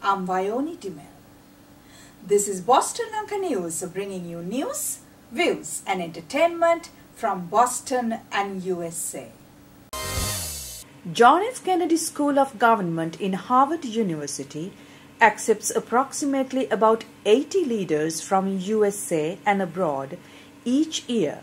I'm Vayoni Dimel. This is Boston Lanka News, bringing you news, views and entertainment from Boston and USA. John F. Kennedy School of Government in Harvard University accepts approximately about 80 leaders from USA and abroad each year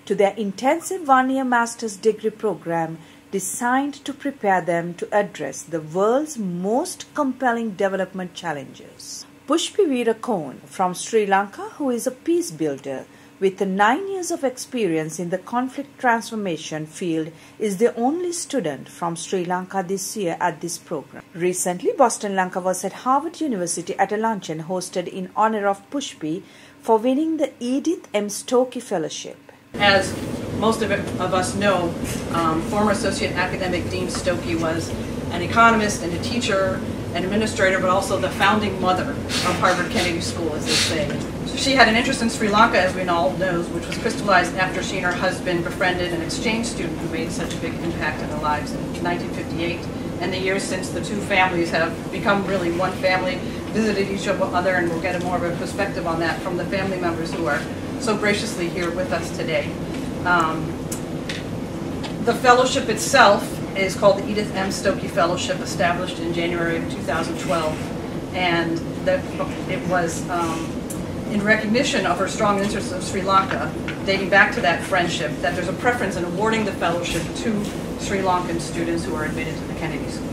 to their intensive one-year master's degree program designed to prepare them to address the world's most compelling development challenges. Pushpi Weerakoon from Sri Lanka, who is a peace builder with 9 years of experience in the conflict transformation field, is the only student from Sri Lanka this year at this program. Recently, Boston Lanka was at Harvard University at a luncheon hosted in honor of Pushpi for winning the Edith Stokey Fellowship. As most of us know, former Associate Academic Dean Stokey was an economist and a teacher, an administrator, but also the founding mother of Harvard Kennedy School, as they say. So she had an interest in Sri Lanka, as we all know, which was crystallized after she and her husband befriended an exchange student who made such a big impact in their lives in 1958. And the years since, the two families have become really one family, visited each other, and we'll get more of a perspective on that from the family members who are so graciously here with us today. The fellowship itself is called the Edith Stokey Fellowship, established in January of 2012, and it was in recognition of her strong interest in Sri Lanka, dating back to that friendship, that there's a preference in awarding the fellowship to Sri Lankan students who are admitted to the Kennedy School.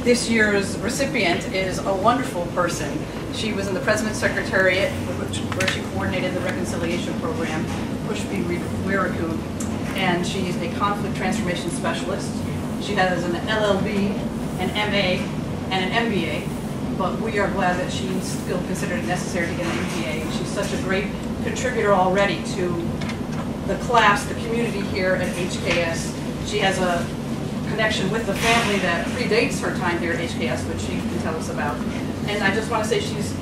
This year's recipient is a wonderful person. She was in the President's Secretariat, where she coordinated the reconciliation program, Pushpi Weerakoon, and she's a conflict transformation specialist. She has an LLB, an MA, and an MBA, but we are glad that she still considered it necessary to get an MBA. She's such a great contributor already to the class, the community here at HKS. She has a connection with the family that predates her time here at HKS, which she can tell us about. And I just want to say she's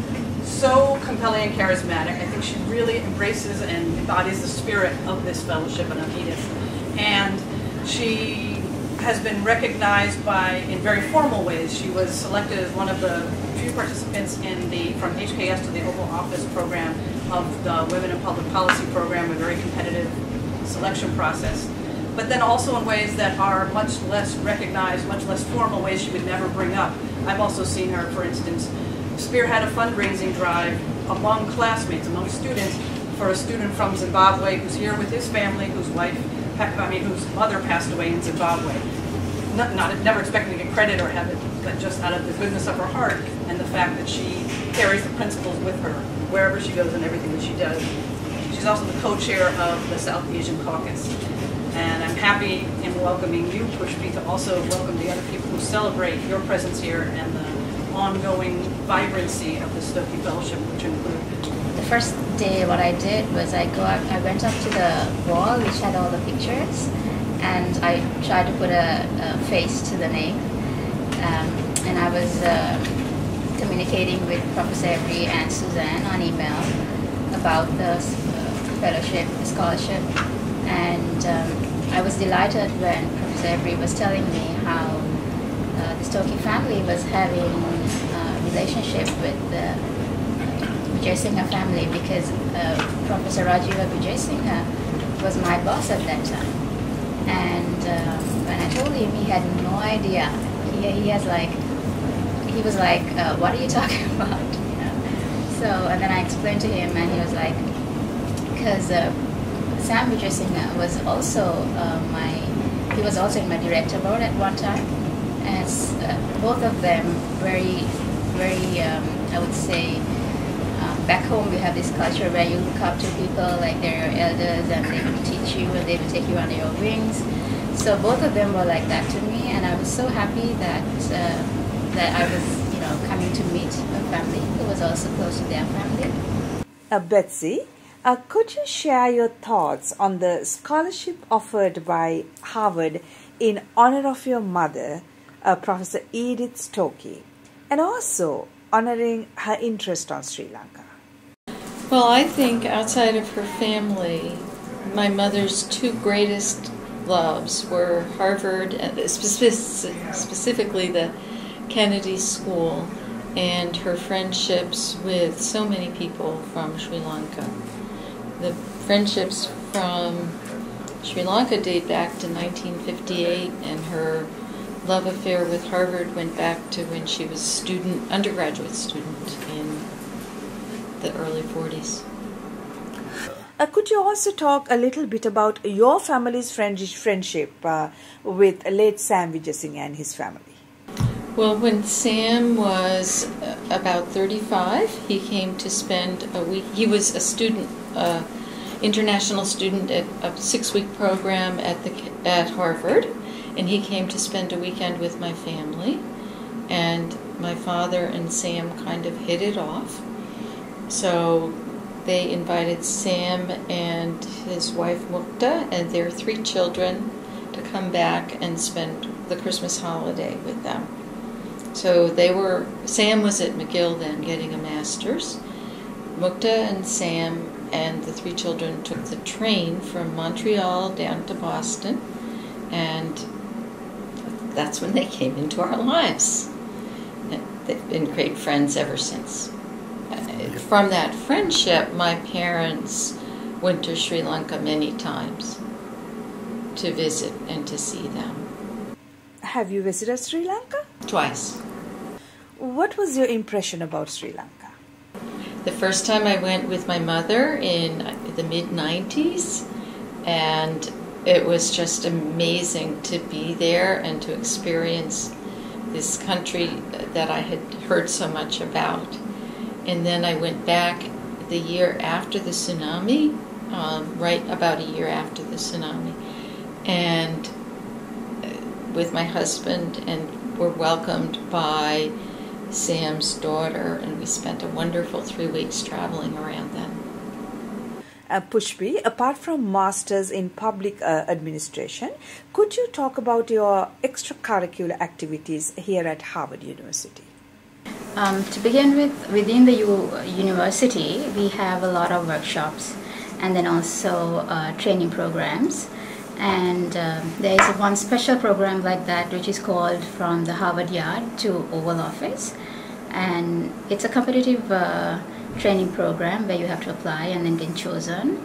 so compelling and charismatic. I think she really embraces and embodies the spirit of this fellowship and of Edith. And she has been recognized in very formal ways. She was selected as one of the few participants from HKS to the Oval Office program of the Women in Public Policy program, a very competitive selection process. But then also in ways that are much less recognized, much less formal, ways she would never bring up. I've also seen her, for instance, spearhead a fundraising drive among classmates, among students, for a student from Zimbabwe who's here with his family, whose mother passed away in Zimbabwe. Never expecting to get credit or have it, but just out of the goodness of her heart and the fact that she carries the principles with her wherever she goes and everything that she does. She's also the co-chair of the South Asian Caucus. And I'm happy in welcoming you, Pushpi, to also welcome the other people who celebrate your presence here and the ongoing vibrancy of the Stokey Fellowship, which include. The first day what I did was I went up to the wall which had all the pictures, and I tried to put a face to the name. And I was communicating with Professor Avery and Suzanne on email about the fellowship, the scholarship. And I was delighted when Professor Avery was telling me how the Stokey family was having a relationship with the Vijay Singha family, because Professor Rajiva Vijay Singha was my boss at that time. And when I told him, he had no idea. He was like, what are you talking about? You know? So, and then I explained to him, and he was like, because Sam Vijay Singha was also he was also in my director board at one time. As both of them very, I would say, back home we have this culture where you look up to people like they're your elders, and they will teach you and they will take you under your wings. So both of them were like that to me, and I was so happy that I was, coming to meet a family who was also close to their family. Betsy, could you share your thoughts on the scholarship offered by Harvard in honor of your mother, Professor Edith Stokey, and also honoring her interest on Sri Lanka? Well, I think outside of her family, my mother's two greatest loves were Harvard, specifically the Kennedy School and her friendships with so many people from Sri Lanka. The friendships from Sri Lanka date back to 1958, and her love affair with Harvard went back to when she was undergraduate student in the early 40s. Could you also talk a little bit about your family's friendship with late Sam Vijay Singh and his family? Well, when Sam was about 35, he came to spend a week. He was a student, international student at a 6-week program at Harvard, and he came to spend a weekend with my family. And my father and Sam kind of hit it off. So they invited Sam and his wife Mukta and their 3 children to come back and spend the Christmas holiday with them. So Sam was at McGill then getting a master's. Mukta and Sam and the 3 children took the train from Montreal down to Boston, and that's when they came into our lives. And they've been great friends ever since. From that friendship, my parents went to Sri Lanka many times to visit and to see them. Have you visited Sri Lanka? Twice. What was your impression about Sri Lanka? The first time I went with my mother in the mid-90s, and it was just amazing to be there and to experience this country that I had heard so much about. And then I went back the year after the tsunami, right about a year after the tsunami, and with my husband, and were welcomed by Sam's daughter, and we spent a wonderful 3 weeks traveling around then. Pushpi, apart from Masters in Public Administration, could you talk about your extracurricular activities here at Harvard University? To begin with, within the university, we have a lot of workshops and then also training programs. And there is one special program like that which is called From the Harvard Yard to Oval Office. And it's a competitive training program where you have to apply and then get chosen.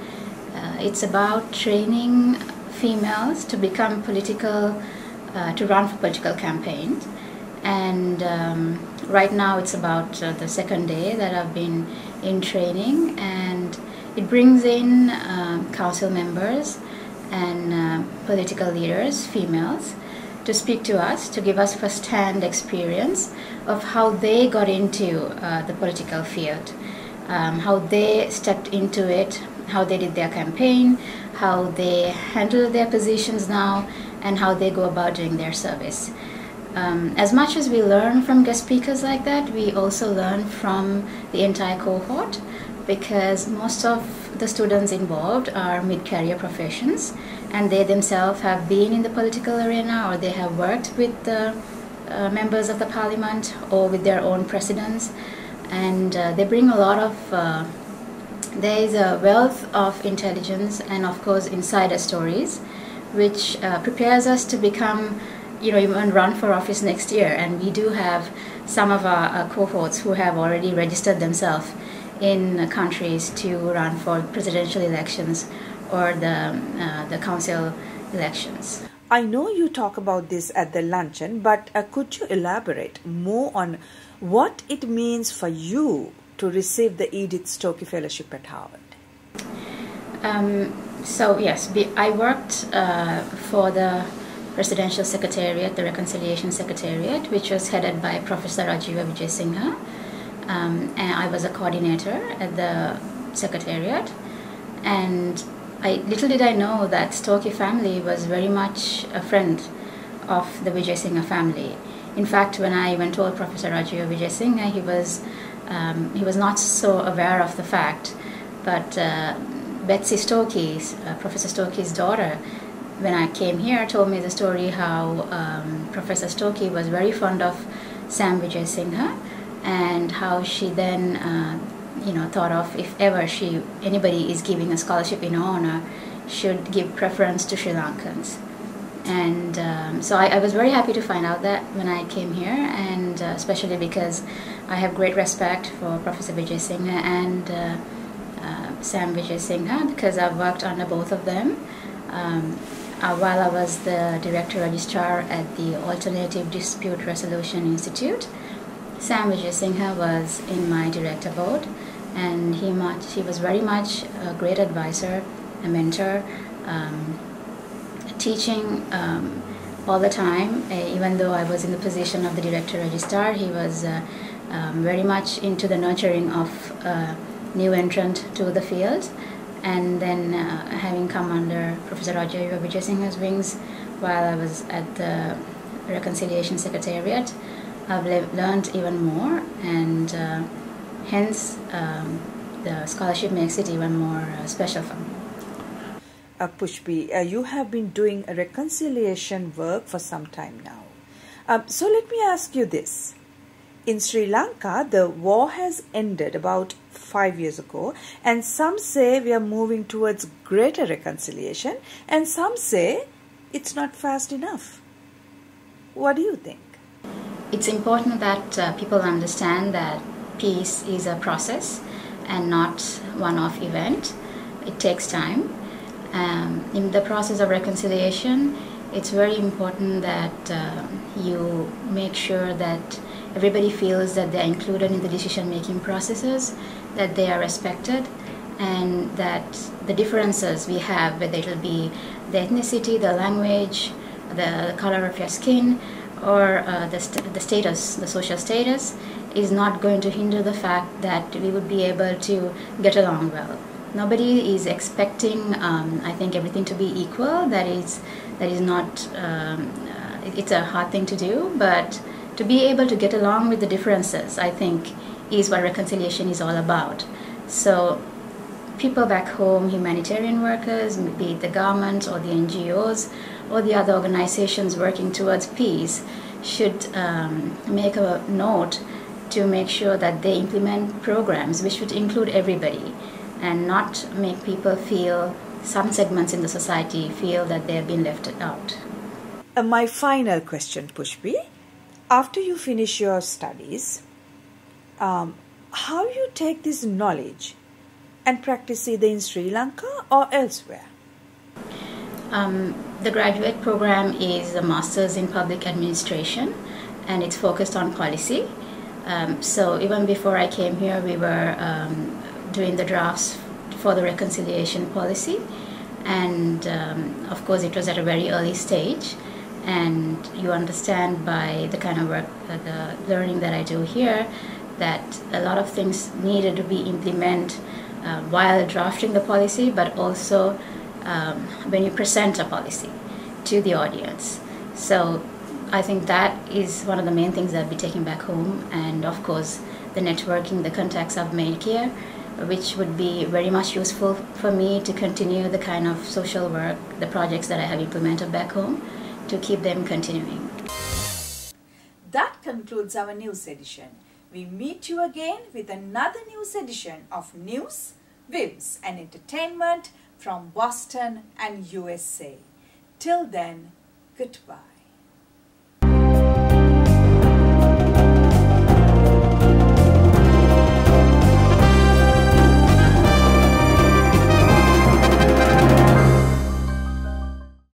It's about training females to become to run for political campaigns. And right now it's about the second day that I've been in training, and it brings in council members and political leaders, females, to speak to us, to give us first-hand experience of how they got into the political field, how they stepped into it, how they did their campaign, how they handle their positions now, and how they go about doing their service. As much as we learn from guest speakers like that, we also learn from the entire cohort, because most of the students involved are mid-career professions, and they themselves have been in the political arena, or they have worked with the members of the parliament or with their own presidents, and they bring a lot of there is a wealth of intelligence and of course insider stories, which prepares us to become, even run for office next year. And we do have some of our cohorts who have already registered themselves in countries to run for presidential elections or the council elections. I know you talk about this at the luncheon, but could you elaborate more on what it means for you to receive the Edith Stokey Fellowship at Harvard? So yes, I worked for the Presidential Secretariat, the Reconciliation Secretariat, which was headed by Professor Rajiva Vijayasinghe, and I was a coordinator at the Secretariat. And little did I know that Stokey family was very much a friend of the Vijayasinghe family. In fact, when I went to Professor Rajiva Vijayasinghe, he was not so aware of the fact, but Betsy Stokey, Professor Stokey's daughter, when I came here, told me the story how Professor Stokey was very fond of Sam Vijayasinghe, and how she then thought of, if ever anybody is giving a scholarship in honor, should give preference to Sri Lankans. And so I was very happy to find out that when I came here, and especially because I have great respect for Professor Vijay Singha and Sam Vijay Singha, because I've worked under both of them while I was the Director Registrar at the Alternative Dispute Resolution Institute. Sam Vijay Singha was in my director board, and he was very much a great advisor, a mentor, teaching all the time. Even though I was in the position of the Director Registrar, he was very much into the nurturing of new entrant to the field. And then having come under Professor Raja Vijay Singha's wings while I was at the Reconciliation Secretariat, I've learned even more, and hence the scholarship makes it even more special for me. Pushpi, you have been doing a reconciliation work for some time now. So let me ask you this. In Sri Lanka, the war has ended about 5 years ago, and some say we are moving towards greater reconciliation, and some say it's not fast enough. What do you think? It's important that people understand that peace is a process and not one-off event. It takes time. In the process of reconciliation, it's very important that you make sure that everybody feels that they're included in the decision-making processes, that they are respected, and that the differences we have, whether it'll be the ethnicity, the language, the color of your skin, or the status, the social status, is not going to hinder the fact that we would be able to get along well. Nobody is expecting, I think, everything to be equal. That is not, it's a hard thing to do, but to be able to get along with the differences, I think, is what reconciliation is all about. So people back home, humanitarian workers, be it the government or the NGOs or the other organizations working towards peace, should make a note to make sure that they implement programs which would include everybody and not make people feel, some segments in the society feel that they have been left out. My final question, Pushpi. After you finish your studies, how you take this knowledge and practice either in Sri Lanka or elsewhere? The graduate program is a Master's in Public Administration, and it's focused on policy. So even before I came here, we were doing the drafts for the reconciliation policy, and of course it was at a very early stage, and you understand by the kind of work, the learning that I do here, that a lot of things needed to be implemented while drafting the policy, but also when you present a policy to the audience. So I think that is one of the main things that I'll be taking back home, and of course the networking, the contacts I've made here, which would be very much useful for me to continue the kind of social work, the projects that I have implemented back home, to keep them continuing. That concludes our news edition. We meet you again with another news edition of news, views and entertainment from Boston and USA. Till then, goodbye.